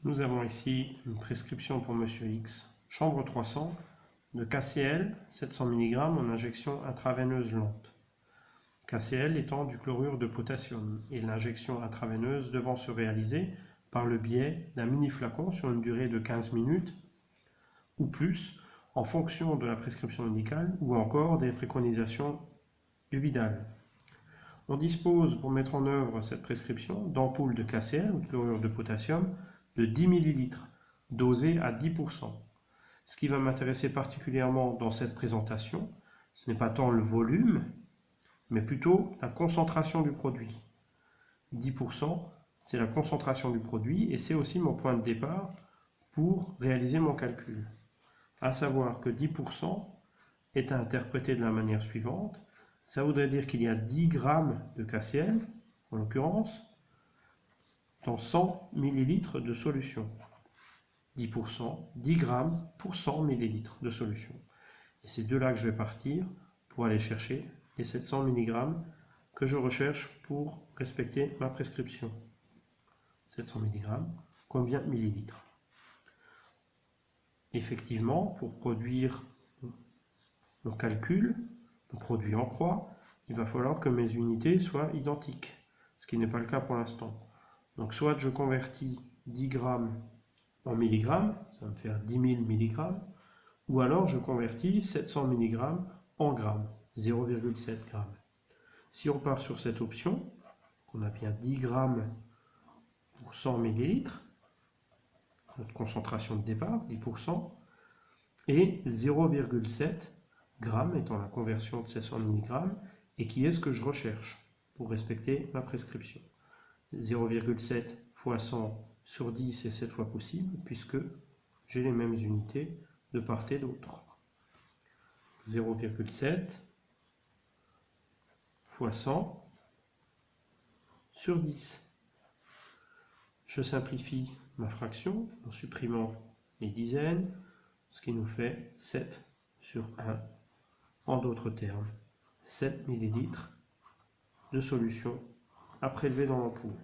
Nous avons ici une prescription pour Monsieur X, chambre 300, de KCl 700 mg en injection intraveineuse lente. KCl étant du chlorure de potassium et l'injection intraveineuse devant se réaliser par le biais d'un mini-flacon sur une durée de 15 minutes ou plus en fonction de la prescription médicale ou encore des préconisations du Vidal. On dispose pour mettre en œuvre cette prescription d'ampoules de KCl ou de chlorure de potassium de 10 ml dosées à 10%. Ce qui va m'intéresser particulièrement dans cette présentation, ce n'est pas tant le volume, mais plutôt la concentration du produit. 10%, c'est la concentration du produit et c'est aussi mon point de départ pour réaliser mon calcul. À savoir que 10% est à interpréter de la manière suivante. Ça voudrait dire qu'il y a 10 grammes de KCl, en l'occurrence, dans 100 ml de solution. 10%, 10 grammes pour 100 ml de solution. Et c'est de là que je vais partir pour aller chercher les 700 mg que je recherche pour respecter ma prescription. 700 mg, combien de millilitres? Effectivement, pour produire le calcul, le produit en croix, il va falloir que mes unités soient identiques, ce qui n'est pas le cas pour l'instant. Donc soit je convertis 10 grammes en milligrammes, ça va me faire 10 000 mg, ou alors je convertis 700 mg en grammes, 0,7 g. Si on part sur cette option, on a bien 10 grammes pour 100 ml, notre concentration de départ, 10%, et 0,7 g étant la conversion de 700 mg, et qui est ce que je recherche pour respecter ma prescription. 0,7 fois 100 sur 10 est 7 fois possible, puisque j'ai les mêmes unités de part et d'autre. 0,7 fois 100 sur 10. Je simplifie ma fraction en supprimant les dizaines, ce qui nous fait 7 sur 1. En d'autres termes, 7 ml de solution à prélever dans l'ampoule.